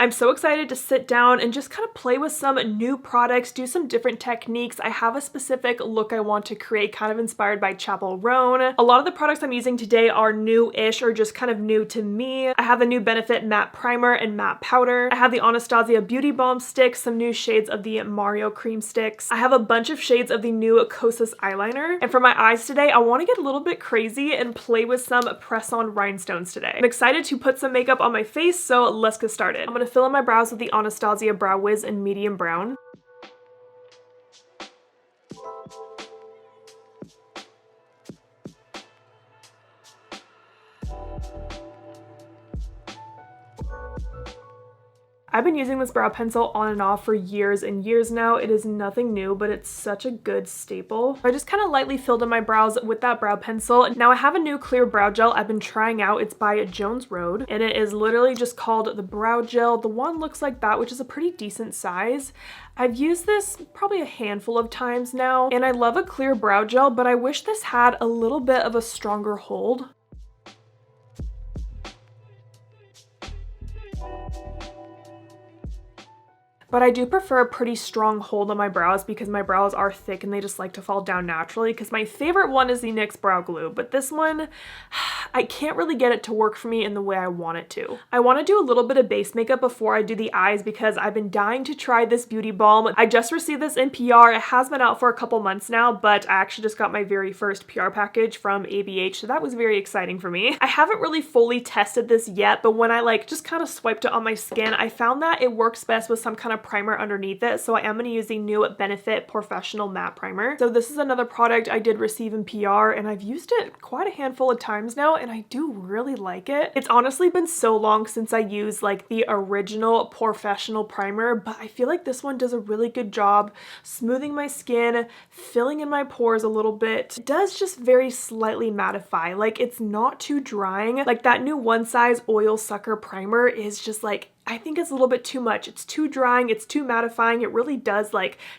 I'm so excited to sit down and just kind of play with some new products, do some different techniques. I have a specific look I want to create, kind of inspired by Chappell Roan. A lot of the products I'm using today are new-ish or just kind of new to me. I have the new Benefit Matte Primer and Matte Powder. I have the Anastasia Beauty Balm Sticks, some new shades of the Mario Cream Sticks. I have a bunch of shades of the new Kosas eyeliner. And for my eyes today, I want to get a little bit crazy and play with some press-on rhinestones today. I'm excited to put some makeup on my face, so let's get started. I'm gonna fill in my brows with the Anastasia Brow Wiz in medium brown. I've been using this brow pencil on and off for years and years now. It is nothing new, but it's such a good staple. I just kind of lightly filled in my brows with that brow pencil. Now I have a new clear brow gel I've been trying out. It's by Jones Road, and it is literally just called the Brow Gel. The wand looks like that, which is a pretty decent size. I've used this probably a handful of times now, and I love a clear brow gel, but I wish this had a little bit of a stronger hold. But I do prefer a pretty strong hold on my brows because my brows are thick and they just like to fall down naturally, because my favorite one is the NYX Brow Glue, but this one, I can't really get it to work for me in the way I want it to. I want to do a little bit of base makeup before I do the eyes because I've been dying to try this beauty balm. I just received this in PR. It has been out for a couple months now, but I actually just got my very first PR package from ABH, so that was very exciting for me. I haven't really fully tested this yet, but when I just kind of swiped it on my skin, I found that it works best with some kind of primer underneath it, so I am going to use the new Benefit Professional Matte Primer. So this is another product I did receive in PR, and I've used it quite a handful of times now, and I do really like it. It's honestly been so long since I used the original Professional Primer, but I feel like this one does a really good job smoothing my skin, filling in my pores a little bit. It does just very slightly mattify. It's not too drying. That new One Size Oil Sucker Primer is just I think it's a little bit too much. It's too drying, it's too mattifying. It really does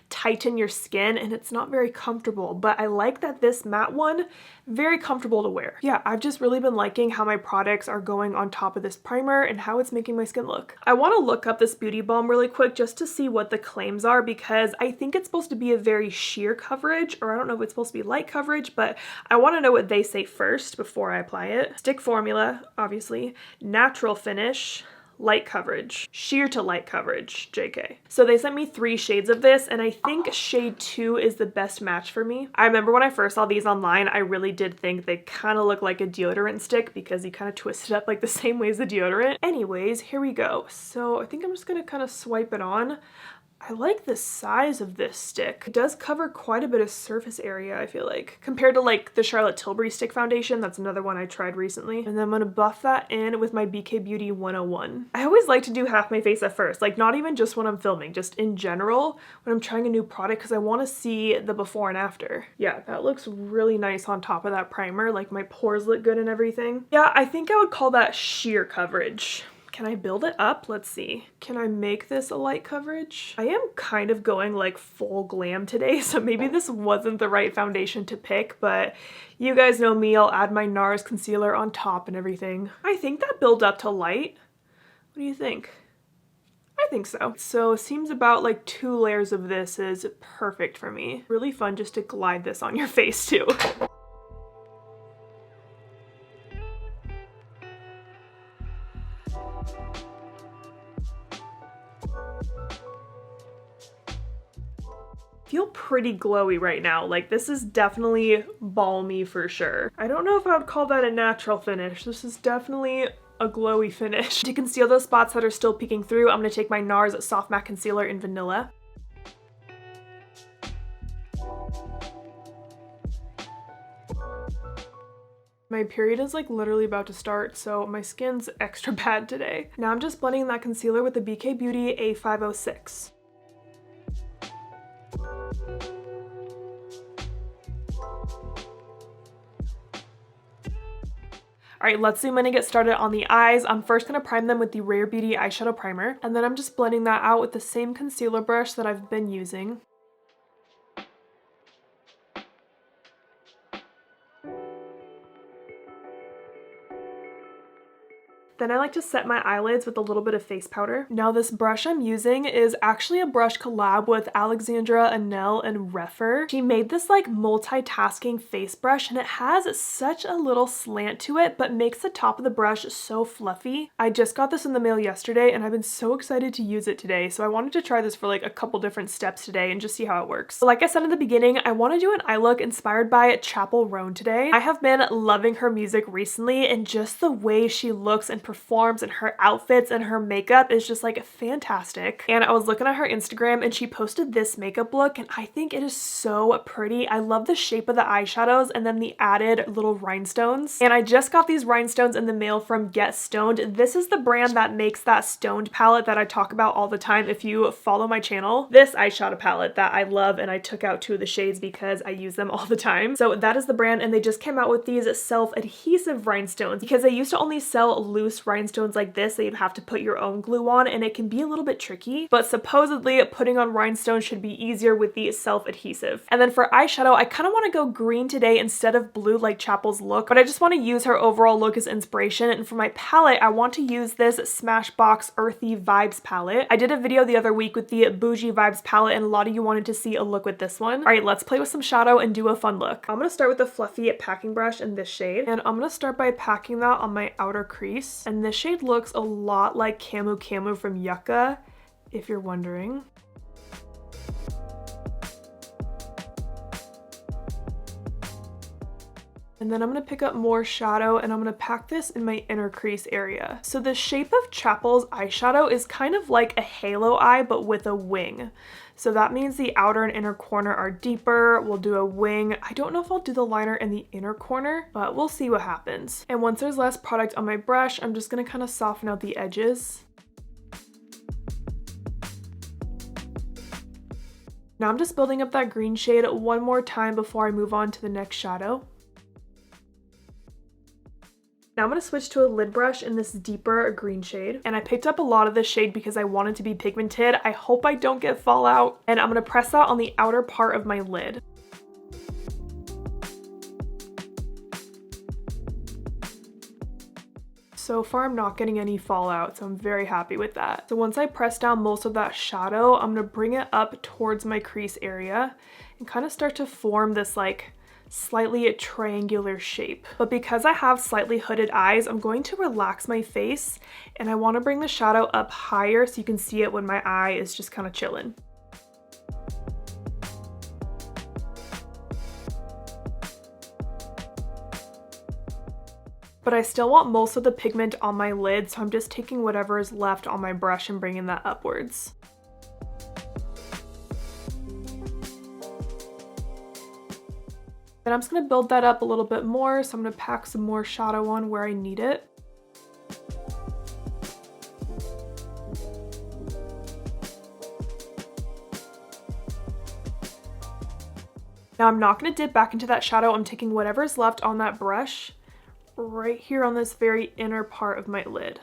tighten your skin, and it's not very comfortable, but I like that this matte one, very comfortable to wear. Yeah, I've just really been liking how my products are going on top of this primer and how it's making my skin look. I want to look up this beauty balm really quick just to see what the claims are, because I think it's supposed to be a very sheer coverage, or I don't know if it's supposed to be light coverage, but I want to know what they say first before I apply it. Stick formula, obviously. Natural finish. Light coverage, sheer to light coverage, JK. So they sent me 3 shades of this, and I think shade 2 is the best match for me. I remember when I first saw these online, I really did think they kind of look like a deodorant stick because you kind of twist it up the same way as the deodorant. Anyways, here we go. So I think I'm just gonna kind of swipe it on. I like the size of this stick. It does cover quite a bit of surface area, I feel like. Compared to the Charlotte Tilbury stick foundation, that's another one I tried recently. And then I'm gonna buff that in with my BK Beauty 101. I always like to do half my face at first, not even just when I'm filming, just in general when I'm trying a new product, because I want to see the before and after. Yeah, that looks really nice on top of that primer. My pores look good and everything. Yeah, I think I would call that sheer coverage. Can I build it up? Let's see. Can I make this a light coverage? I am kind of going full glam today, so maybe this wasn't the right foundation to pick, but you guys know me, I'll add my NARS concealer on top and everything. I think that built up to light. What do you think? I think so. So it seems about 2 layers of this is perfect for me. Really fun just to glide this on your face too. Feel pretty glowy right now. This is definitely balmy for sure. I don't know if I would call that a natural finish. This is definitely a glowy finish. To conceal those spots that are still peeking through, I'm gonna take my NARS Soft Matte Concealer in Vanilla. My period is literally about to start, so my skin's extra bad today. Now I'm just blending that concealer with the BK Beauty A506. All right, let's zoom in and get started on the eyes. I'm first gonna prime them with the Rare Beauty eyeshadow primer, and then I'm just blending that out with the same concealer brush that I've been using. Then I like to set my eyelids with a little bit of face powder. Now this brush I'm using is actually a brush collab with Alexandra Anel and Refer. She made this like multitasking face brush and it has such a little slant to it, but makes the top of the brush so fluffy. I just got this in the mail yesterday and I've been so excited to use it today. So I wanted to try this for like a couple different steps today and just see how it works. So like I said in the beginning, I want to do an eye look inspired by Chappell Roan today. I have been loving her music recently and just the way she looks and performs and her outfits and her makeup is just like fantastic. And I was looking at her Instagram and she posted this makeup look and I think it is so pretty. I love the shape of the eyeshadows and then the added little rhinestones. And I just got these rhinestones in the mail from Get Stoned. This is the brand that makes that stoned palette that I talk about all the time if you follow my channel. This eyeshadow palette that I love and I took out 2 of the shades because I use them all the time. So that is the brand and they just came out with these self-adhesive rhinestones because they used to only sell loose rhinestones like this that you'd have to put your own glue on and it can be a little bit tricky, but supposedly putting on rhinestones should be easier with the self-adhesive. And then for eyeshadow, I kind of want to go green today instead of blue like Chappell's look, but I just want to use her overall look as inspiration. And for my palette, I want to use this Smashbox Earthy Vibes palette. I did a video the other week with the Bougie Vibes palette and a lot of you wanted to see a look with this one. All right, let's play with some shadow and do a fun look. I'm going to start with the fluffy packing brush in this shade and I'm going to start by packing that on my outer crease. And this shade looks a lot like Camu Camu from Yucca, if you're wondering. And then I'm going to pick up more shadow and I'm going to pack this in my inner crease area. So the shape of Chappell's eyeshadow is kind of like a halo eye, but with a wing. So that means the outer and inner corner are deeper. We'll do a wing. I don't know if I'll do the liner in the inner corner, but we'll see what happens. And once there's less product on my brush, I'm just going to kind of soften out the edges. Now I'm just building up that green shade one more time before I move on to the next shadow. Now I'm going to switch to a lid brush in this deeper green shade. And I picked up a lot of this shade because I wanted to be pigmented. I hope I don't get fallout. And I'm going to press that on the outer part of my lid. So far I'm not getting any fallout, so I'm very happy with that. So once I press down most of that shadow, I'm going to bring it up towards my crease area and kind of start to form this like slightly triangular shape. But because I have slightly hooded eyes, I'm going to relax my face and I want to bring the shadow up higher so you can see it when my eye is just kind of chilling. But I still want most of the pigment on my lid, so I'm just taking whatever is left on my brush and bringing that upwards. Then I'm just going to build that up a little bit more, so I'm going to pack some more shadow on where I need it. Now I'm not going to dip back into that shadow, I'm taking whatever's left on that brush right here on this very inner part of my lid.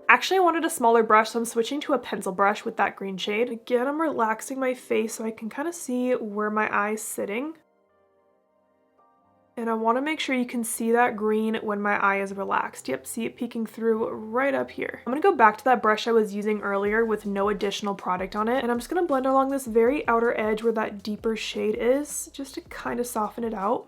Actually, I wanted a smaller brush, so I'm switching to a pencil brush with that green shade. Again, I'm relaxing my face so I can kind of see where my eye's sitting. And I want to make sure you can see that green when my eye is relaxed. Yep, see it peeking through right up here. I'm going to go back to that brush I was using earlier with no additional product on it. And I'm just going to blend along this very outer edge where that deeper shade is, just to kind of soften it out.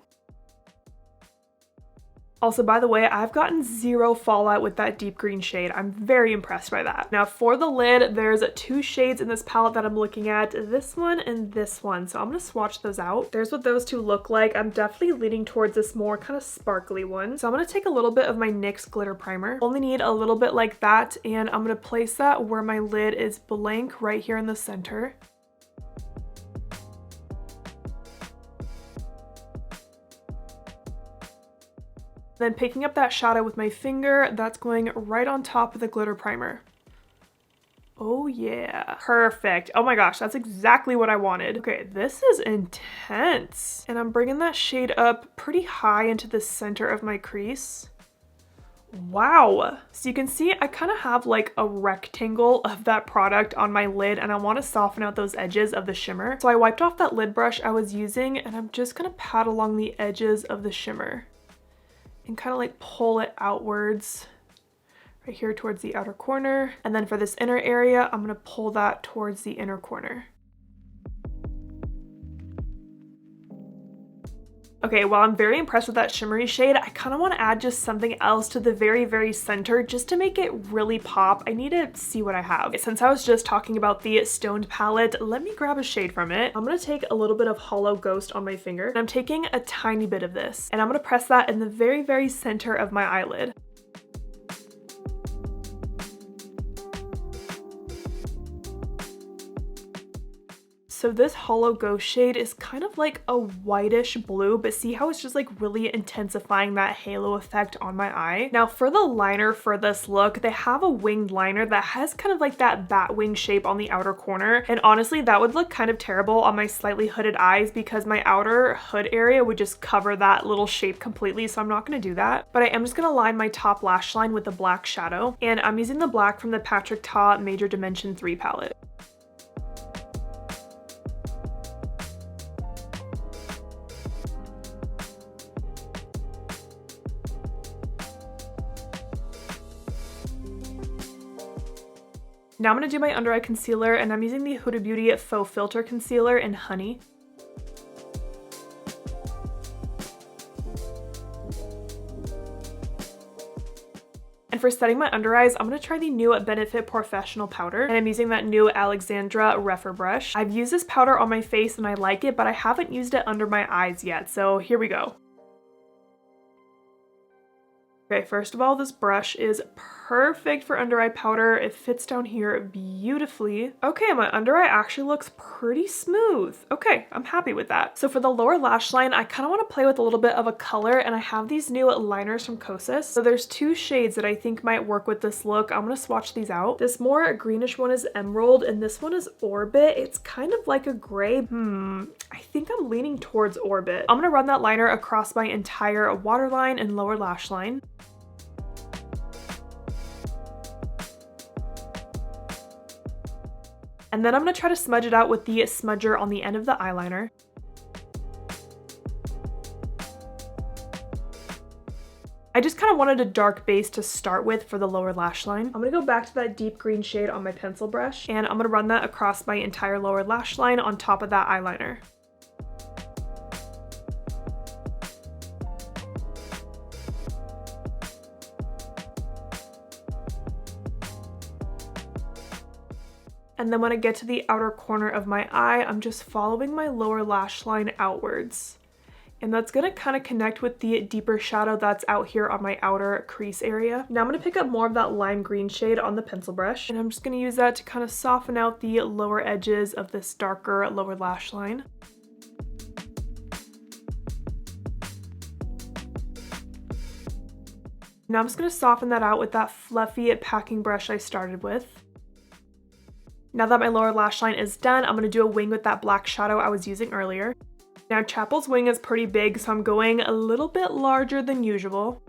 Also, by the way, I've gotten zero fallout with that deep green shade. I'm very impressed by that. Now for the lid, there's 2 shades in this palette that I'm looking at, this one and this one. So I'm gonna swatch those out. There's what those 2 look like. I'm definitely leaning towards this more kind of sparkly one. So I'm gonna take a little bit of my NYX glitter primer. Only need a little bit like that, and I'm gonna place that where my lid is blank right here in the center. Then picking up that shadow with my finger, that's going right on top of the glitter primer. Oh yeah, perfect. Oh my gosh, that's exactly what I wanted. Okay, this is intense. And I'm bringing that shade up pretty high into the center of my crease. Wow. So you can see I kind of have like a rectangle of that product on my lid, and I want to soften out those edges of the shimmer. So I wiped off that lid brush I was using, and I'm just gonna pat along the edges of the shimmer and kind of like pull it outwards right here towards the outer corner. And then for this inner area, I'm gonna pull that towards the inner corner. Okay, while I'm very impressed with that shimmery shade, I kind of want to add just something else to the very, very center just to make it really pop. I need to see what I have. Since I was just talking about the Stoned palette, let me grab a shade from it. I'm going to take a little bit of Hollow Ghost on my finger, and I'm taking a tiny bit of this, and I'm going to press that in the very, very center of my eyelid. So this Hollow Ghost shade is kind of like a whitish blue, but see how it's just like really intensifying that halo effect on my eye. Now for the liner for this look, they have a winged liner that has kind of like that bat wing shape on the outer corner. And honestly, that would look kind of terrible on my slightly hooded eyes because my outer hood area would just cover that little shape completely. So I'm not gonna do that, but I am just gonna line my top lash line with a black shadow. And I'm using the black from the Patrick Ta Major Dimension 3 palette. Now I'm going to do my under eye concealer, and I'm using the Huda Beauty Faux Filter Concealer in Honey. And for setting my under eyes, I'm going to try the new Benefit Professional powder, and I'm using that new Alexandra Rephr brush. I've used this powder on my face and I like it, but I haven't used it under my eyes yet, so here we go. Okay, first of all, this brush is perfect for under eye powder. It fits down here beautifully. Okay, my under eye actually looks pretty smooth. Okay, I'm happy with that. So for the lower lash line, I kind of want to play with a little bit of a color, and I have these new liners from Kosas. So there's two shades that I think might work with this look. I'm going to swatch these out. This more greenish one is Emerald, and this one is Orbit. It's kind of like a gray. I think I'm leaning towards Orbit. I'm going to run that liner across my entire waterline and lower lash line. And then I'm going to try to smudge it out with the smudger on the end of the eyeliner. I just kind of wanted a dark base to start with for the lower lash line. I'm going to go back to that deep green shade on my pencil brush, and I'm going to run that across my entire lower lash line on top of that eyeliner. And then when I get to the outer corner of my eye, I'm just following my lower lash line outwards. And that's gonna kind of connect with the deeper shadow that's out here on my outer crease area. Now I'm gonna pick up more of that lime green shade on the pencil brush, and I'm just gonna use that to kind of soften out the lower edges of this darker lower lash line. Now I'm just gonna soften that out with that fluffy packing brush I started with. Now that my lower lash line is done, I'm going to do a wing with that black shadow I was using earlier. Now Chapel's wing is pretty big, so I'm going a little bit larger than usual.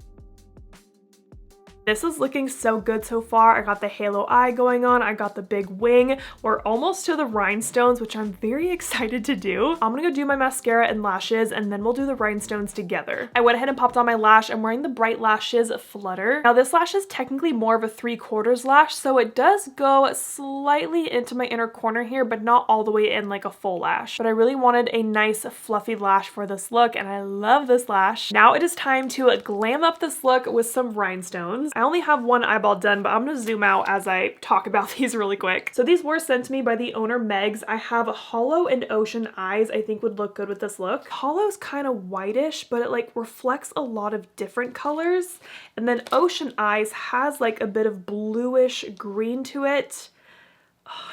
This is looking so good so far. I got the halo eye going on. I got the big wing. We're almost to the rhinestones, which I'm very excited to do. I'm gonna go do my mascara and lashes, and then we'll do the rhinestones together. I went ahead and popped on my lash. I'm wearing the Bright Lashes Flutter. Now this lash is technically more of a 3/4 lash, so it does go slightly into my inner corner here, but not all the way in like a full lash. But I really wanted a nice fluffy lash for this look, and I love this lash. Now it is time to glam up this look with some rhinestones. I only have one eyeball done, but I'm gonna zoom out as I talk about these really quick. So these were sent to me by the owner Megs. I have Hollow and Ocean Eyes I think would look good with this look. Hollow's kind of whitish, but it like reflects a lot of different colors. And then Ocean Eyes has like a bit of bluish green to it.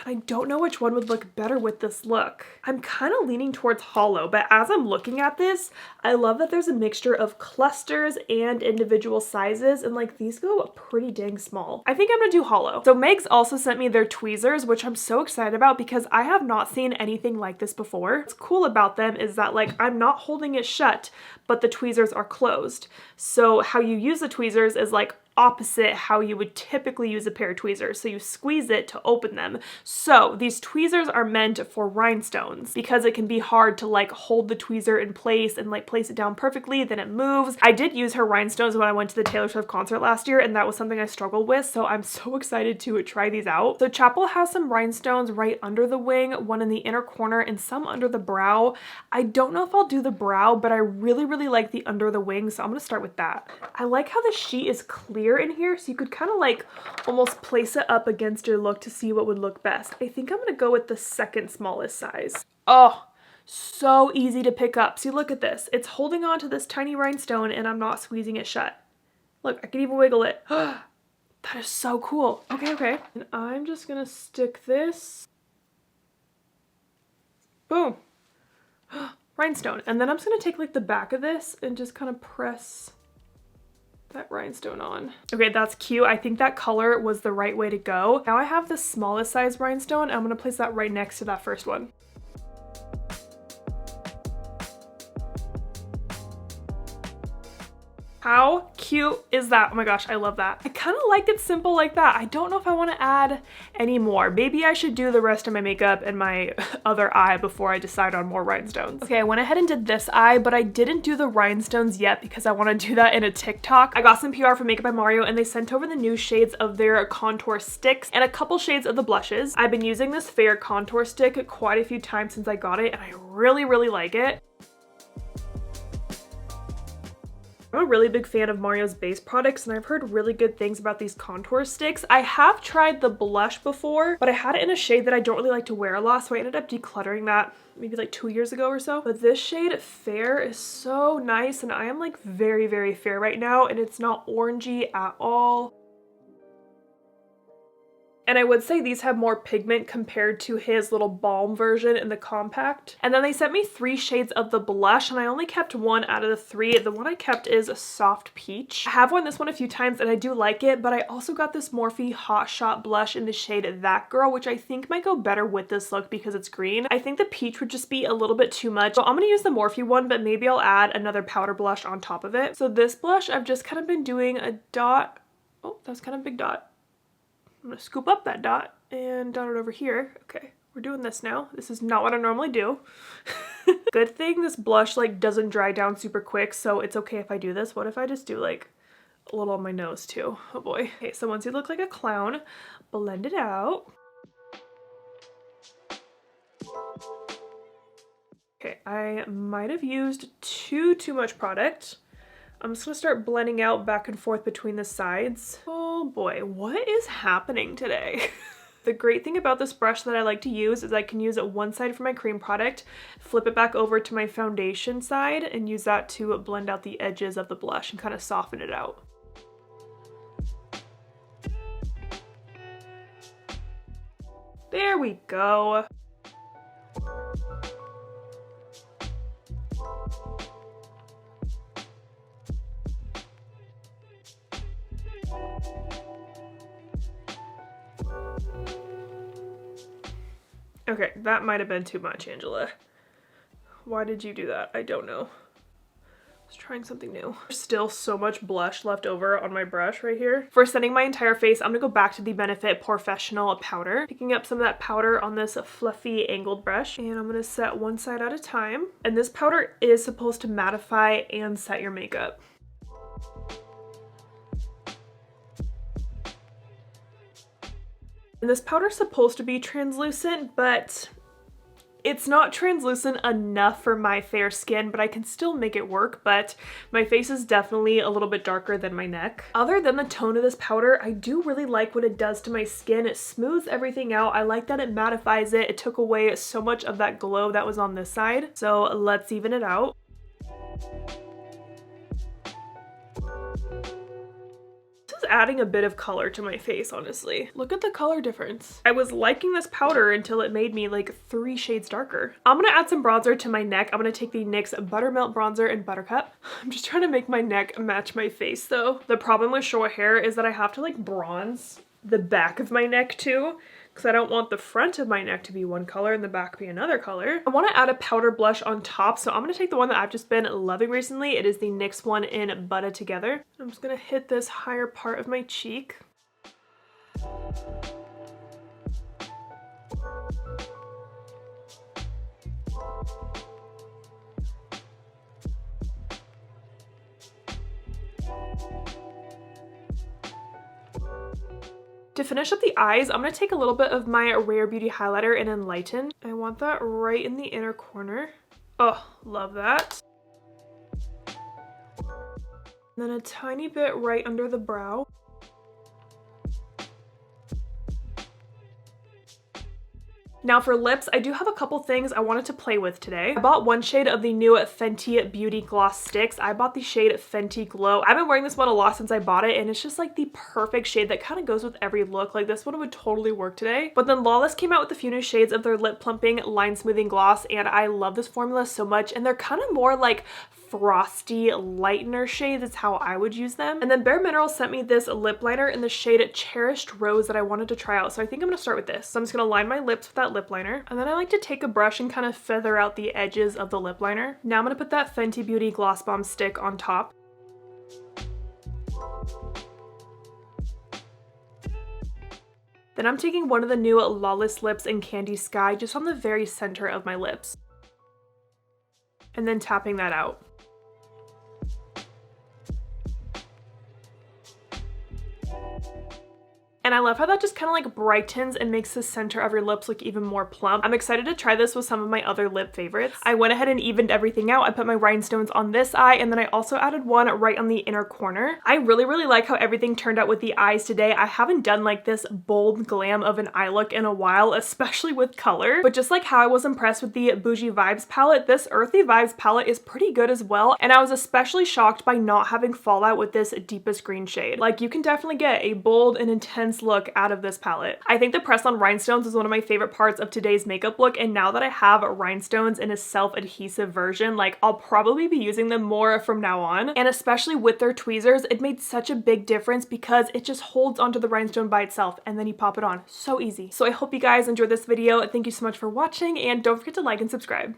I don't know which one would look better with this look. I'm kind of leaning towards Hollow, but as I'm looking at this, I love that there's a mixture of clusters and individual sizes, and like these go pretty dang small. I think I'm gonna do Hollow. So Megs also sent me their tweezers, which I'm so excited about because I have not seen anything like this before. What's cool about them is that like I'm not holding it shut, but the tweezers are closed. So how you use the tweezers is like opposite how you would typically use a pair of tweezers. So you squeeze it to open them. So these tweezers are meant for rhinestones because it can be hard to like hold the tweezer in place and like place it down perfectly, then it moves. I did use her rhinestones when I went to the Taylor Swift concert last year, and that was something I struggled with, so I'm so excited to try these out. So Chapel has some rhinestones right under the wing, one in the inner corner, and some under the brow. I don't know if I'll do the brow, but I really like the under the wing, so I'm gonna start with that. I like how the sheet is clear in here, so you could kind of like almost place it up against your look to see what would look best. I think I'm gonna go with the second smallest size. Oh, so easy to pick up. See, look at this. It's holding on to this tiny rhinestone and I'm not squeezing it shut. Look, I can even wiggle it. That is so cool. Okay. And I'm just gonna stick this. Boom. Rhinestone. And then I'm just gonna take like the back of this and just kind of press that rhinestone on. Okay, that's cute. I think that color was the right way to go. Now I have the smallest size rhinestone. I'm gonna place that right next to that first one. How cute is that? Oh my gosh, I love that. I kind of like it simple like that. I don't know if I want to add any more. Maybe I should do the rest of my makeup and my other eye before I decide on more rhinestones. Okay, I went ahead and did this eye, but I didn't do the rhinestones yet because I want to do that in a TikTok. I got some PR from Makeup by Mario and they sent over the new shades of their contour sticks and a couple shades of the blushes. I've been using this Fair contour stick quite a few times since I got it and I really like it. I'm a really big fan of Mario's base products and I've heard really good things about these contour sticks. I have tried the blush before, but I had it in a shade that I don't really like to wear a lot, so I ended up decluttering that maybe like 2 years ago or so. But this shade Fair is so nice and I am like very fair right now and it's not orangey at all. And I would say these have more pigment compared to his little balm version in the compact. And then they sent me 3 shades of the blush and I only kept 1 out of the 3. The one I kept is a soft peach. I have worn this one a few times and I do like it, but I also got this Morphe Hot Shot blush in the shade That Girl, which I think might go better with this look because it's green. I think the peach would just be a little bit too much. So I'm gonna use the Morphe one, but maybe I'll add another powder blush on top of it. So this blush, I've just kind of been doing a dot. Oh, that's kind of a big dot. I'm gonna scoop up that dot and dot it over here. Okay, we're doing this now. This is not what I normally do. Good thing this blush like doesn't dry down super quick, so it's okay if I do this. What if I just do like a little on my nose too? Oh boy. Okay, so once you look like a clown, blend it out. Okay, I might have used too much product. I'm just gonna start blending out back and forth between the sides. Oh boy, what is happening today? The great thing about this brush that I like to use is I can use it one side for my cream product, flip it back over to my foundation side, and use that to blend out the edges of the blush and kind of soften it out. There we go. Okay, that might have been too much, Angela. Why did you do that? I don't know. I was trying something new. There's still so much blush left over on my brush right here. For setting my entire face, I'm gonna go back to the Benefit Professional powder. Picking up some of that powder on this fluffy angled brush, and I'm gonna set one side at a time. And this powder is supposed to mattify and set your makeup. And this powder is supposed to be translucent, but it's not translucent enough for my fair skin, but I can still make it work. But my face is definitely a little bit darker than my neck. Other than the tone of this powder, I do really like what it does to my skin. It smooths everything out. I like that it mattifies it. It took away so much of that glow that was on this side. So let's even it out. Adding a bit of color to my face, honestly. Look at the color difference. I was liking this powder until it made me like 3 shades darker. I'm gonna add some bronzer to my neck. I'm gonna take the NYX Buttermelt Bronzer in Buttercup. I'm just trying to make my neck match my face though. The problem with short hair is that I have to like bronze the back of my neck too, because I don't want the front of my neck to be one color and the back be another color. I want to add a powder blush on top, so I'm going to take the one that I've just been loving recently. It is the NYX one in Butter Together. I'm just going to hit this higher part of my cheek. To finish up the eyes, I'm going to take a little bit of my Rare Beauty highlighter and Enlighten. I want that right in the inner corner. Oh, love that. And then a tiny bit right under the brow. Now for lips, I do have a couple things I wanted to play with today. I bought one shade of the new Fenty Beauty Gloss Sticks. I bought the shade Fenty Glow. I've been wearing this one a lot since I bought it, and it's just like the perfect shade that kind of goes with every look. Like this one would totally work today. But then Lawless came out with a few new shades of their lip plumping line smoothing gloss, and I love this formula so much. And they're kind of more like frosty lightener shades is how I would use them. And then Bare Minerals sent me this lip liner in the shade Cherished Rose that I wanted to try out. So I think I'm gonna start with this. So I'm just gonna line my lips with that lip liner. And then I like to take a brush and kind of feather out the edges of the lip liner. Now I'm gonna put that Fenty Beauty Gloss Bomb stick on top. Then I'm taking one of the new Lawless lips in Candy Sky just on the very center of my lips. And then tapping that out. And I love how that just kind of like brightens and makes the center of your lips look even more plump. I'm excited to try this with some of my other lip favorites. I went ahead and evened everything out. I put my rhinestones on this eye, and then I also added one right on the inner corner. I really like how everything turned out with the eyes today. I haven't done like this bold glam of an eye look in a while, especially with color. But just like how I was impressed with the Bougie Vibes palette, this Earthy Vibes palette is pretty good as well. And I was especially shocked by not having fallout with this deepest green shade. Like you can definitely get a bold and intense look out of this palette. I think the press on rhinestones is one of my favorite parts of today's makeup look, and now that I have rhinestones in a self-adhesive version, like I'll probably be using them more from now on. And especially with their tweezers, it made such a big difference because it just holds onto the rhinestone by itself and then you pop it on. So easy. So I hope you guys enjoyed this video. Thank you so much for watching, and don't forget to like and subscribe.